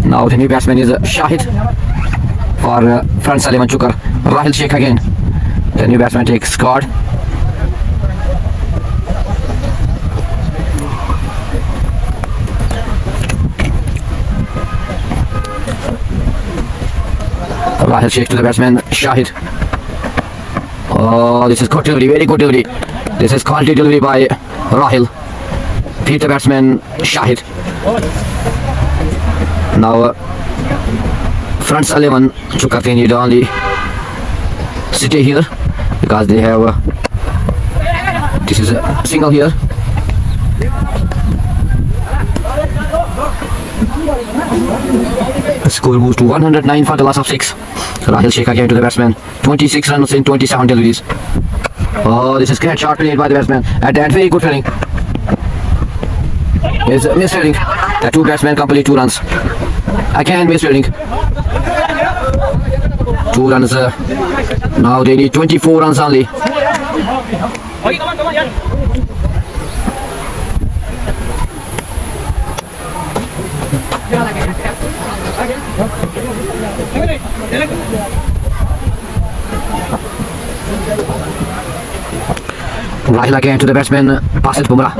Now the new batsman is Shahid for front 11 चुकर. Rahil Sheikh again. The new batsman takes squad. Rahil Sheikh to the batsman Shahid. Oh, this is good delivery, very good delivery. This is quality delivery by Rahil. Beat the batsman Shahid. Now front 11 Chukar they need only stay here because they have this is a single here. The score moves to 109 for the loss of 6. Rahil Sheikh again to the batsman. 26 runs in 27 deliveries. Oh, this is great shot played by the batsman. At that, very good fielding. Is misfielding. The two batsmen complete 2 runs. Again misfielding. 2 runs. Now they need 24 runs only. Rahil again to the batsman Basit Bumrah.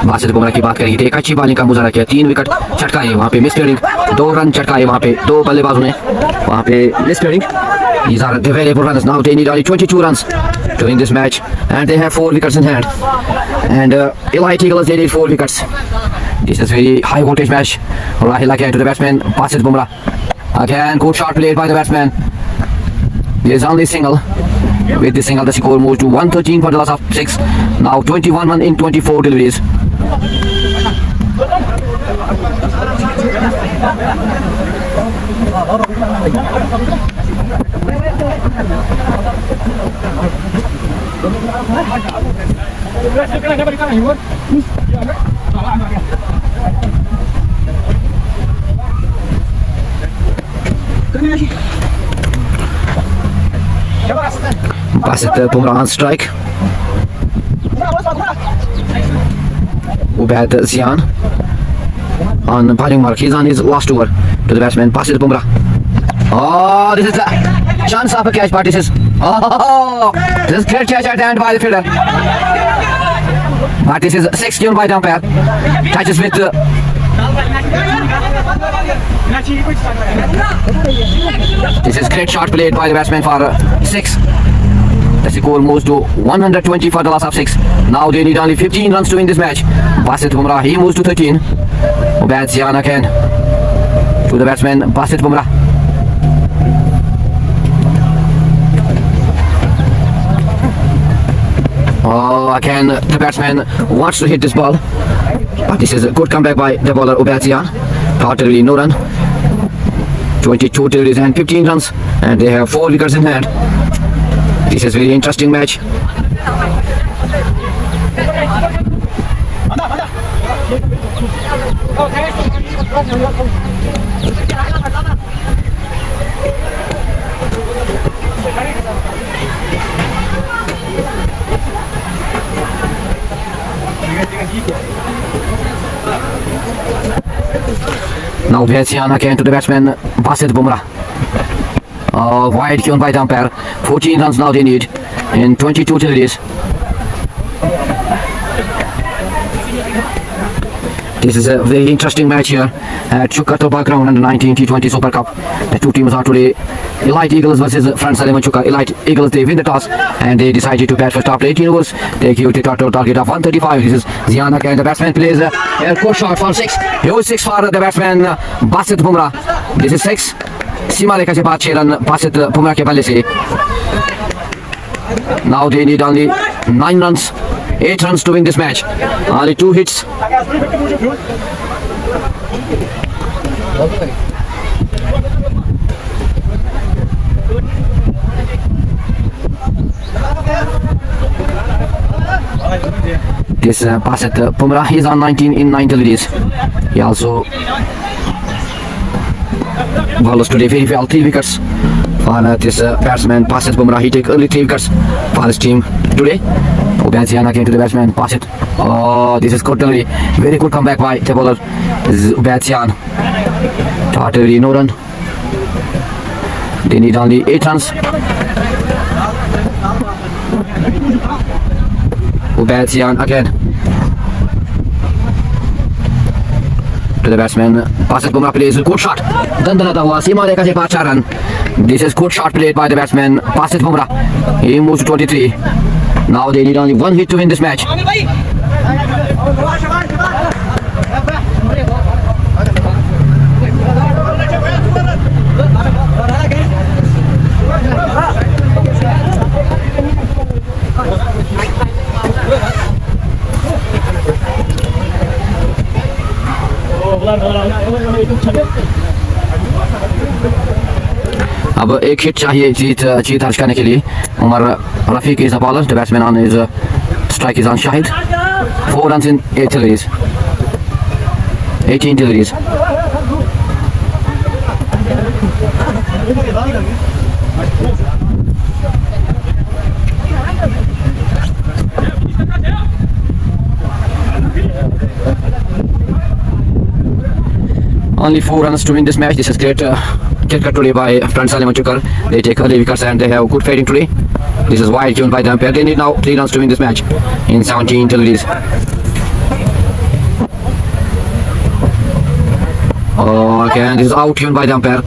Basit Bumrah की बात करेंगे तो एक अच्छी bowling का मुजाहरा किया. 3 wicket चटकाए वहाँ पे मिसफील्डिंग. 2 रन चटकाए वहाँ पे 2 बल्लेबाजों ने वहाँ पे misfielding. These are the valuable runs. Now they need only 22 runs to win this match and they have 4 wickets in hand. And Elite Eagles they need 4 wickets. This is very high voltage match. Rahil again to the batsman Basit Bumrah. Again good shot played by the batsman. There is only single. With the single the score moves to 113 for the loss of 6. Now 21 run in 24 deliveries. Basit Bumrah on strike. Ubaid Zian on batting mark. He's on his last over to the batsman Basit Bumrah. Oh, this is the chance of a catch, but this is this is great catch at the end by the fielder. But this is 6 given by the umpire. Touches with this is great shot played by the batsman for 6. The score moves to 120 for the loss of 6. Now they need only 15 runs to win this match. Basit Bumrah, he moves to 13. Ubaid Zian again to the batsman Basit Bumrah. Oh, again the batsman wants to hit this ball, but this is a good comeback by the bowler Ubaid Zian. Totally no run. 22 deliveries and 15 runs, and they have 4 wickets in hand. This is a very interesting match. Now Zian again to the batsman Basit Bumrah. Wide given by the umpire. 14 runs now they need in 22 deliveries. This is a very interesting match here at Chukka Toba Ground under 19 T20 Super Cup. The two teams are today Elite Eagles versus Friends Eleven Chukka. Elite Eagles, they win the toss and they decided to bat first after 18 overs. They give the total target of 135. This is Zian again. The batsman plays a good shot for 6. Huge 6 for the batsman Basit Bumrah. This is 6. सीमा रेखा से 5 run Basit Bumrah के बल्ले से. Now they need only 9 runs, 8 runs to win this match. Only 2 hits. This Basit Bumrah, he is on 19 in 9 deliveries. He also bowls today very well, 3 wickets for this batsman Basit Bumrah. He take early 3 wickets for his team today. Ubaid again to the batsman Basit. Oh, this is good delivery. Very good comeback by the bowler. This is Ubaid. Totally no run. They need only 8 runs. Ubaid again to the batsman Basit Bumrah plays a good shot. Dandanata हुआ सीमा रेखा से 5 run. This is good shot played by the batsman Basit Bumrah. He moves to 23. Now they need only 1 hit to win this match. अब एक hit चाहिए जीत दर्ज करने के लिए. Umar Rafiq is a bowler. The batsman on his strike is on Shahid. 4 runs in 8 deliveries. 18 deliveries. Only 4 runs to win this match. This is great cricket today by Friends Eleven Chukka. They take early wickets and they have good fielding today. This is wide given by the umpire. They need now 3 runs to win this match in 17 deliveries. Oh, again, this is out given by the umpire.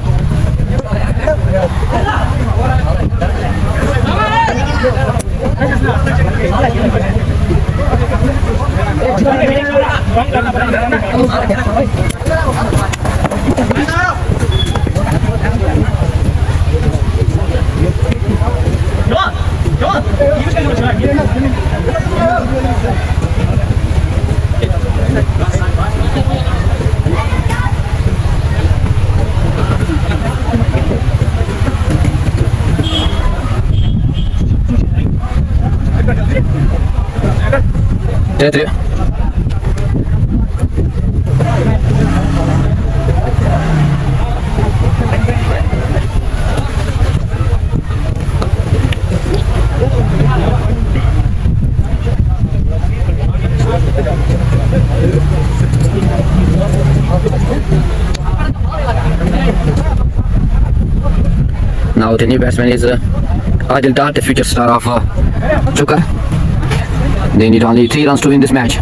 That's it. Now the new batsman is Adil Dar, the future star of Chukka. They need only 3 runs to win this match.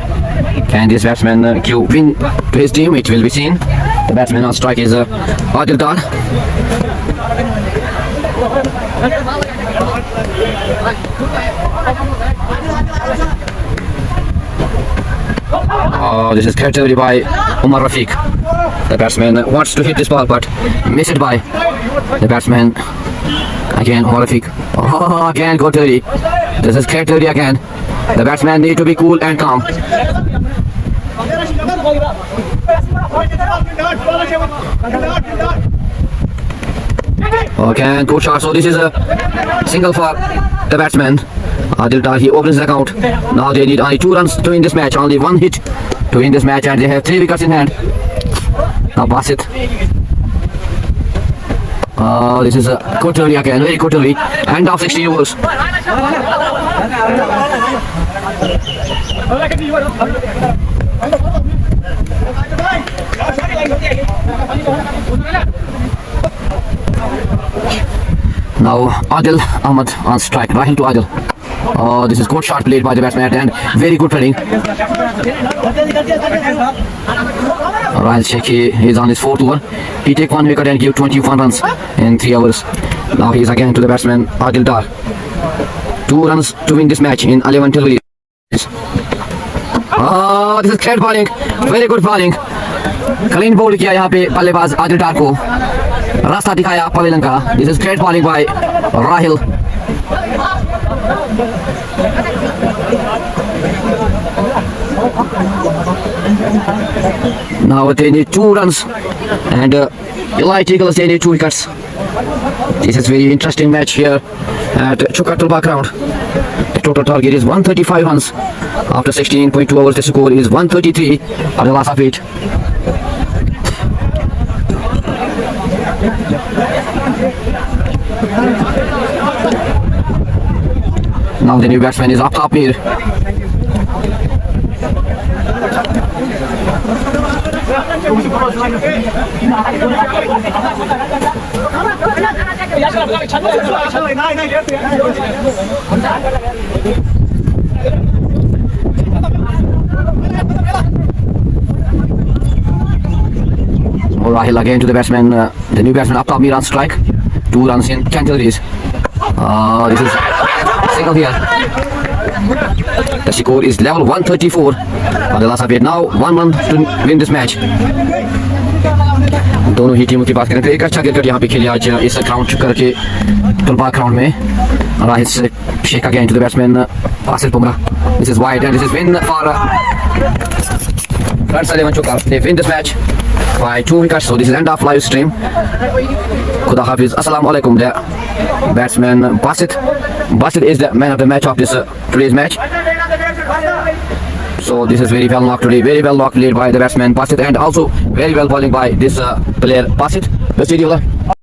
Can this batsman give win to his team? It will be seen. The batsman on strike is Adil Dar. Oh, this is carried by Umar Rafiq. The batsman wants to hit this ball but missed it by the batsman. Again Umar Rafiq. Oh, again go dirty. This is carried again. The batsman need to be cool and calm. Okay, good shot. So this is a single for the batsman. Adil Dar, he opens the account. Now they need only 2 runs to win this match. Only 1 hit to win this match and they have 3 wickets in hand. Now Basit. This is a good early again, very good early. End of 16 overs. Now Adil Ahmed on strike. Rahil to Adil. This is good shot played by the batsman and very good fielding. Rahil Sheikh is on his fourth over. He take one wicket and give 21 runs in 3 overs. Now he is again to the batsman Adil Dar. 2 runs to win this match in 11 deliveries. This is great bowling, very good bowling. Clean bowl किया यहाँ पे बल्लेबाज आदिल डार को, रास्ता दिखाया pavilion का. This is great bowling by Rahil. Now they need 2 runs and Elite Eagles they need 2 wickets. This is very interesting match here at Chukatulba ground. The total target is 135 runs. After 16.2 overs the score is 133 at the last of it. Now the new batsman is up top here. Rahil again to the batsman, the new batsman up top mid on strike. 2 runs in 10 deliveries. This is single here. The score is level 134 on the last of it. Now 1 run to win this match. दोनों ही टीमों की बात करें तो एक अच्छा cricket यहाँ पे खेली आज इस ग्राउंड चुकर के तुलबा ग्राउंड में. Rahil Sheikh again to the batsman Basit Bumrah. This is wide and this is win for Rans 11 Chukar. They win this match by 2 wickets. So this is end of live stream. Khuda Hafiz. Assalamu alaikum. The batsman Basit is the man of the match of this today's match. So this is very well knocked today, very well knocked lead by the batsman Basit and also very well bowling by this player Basit.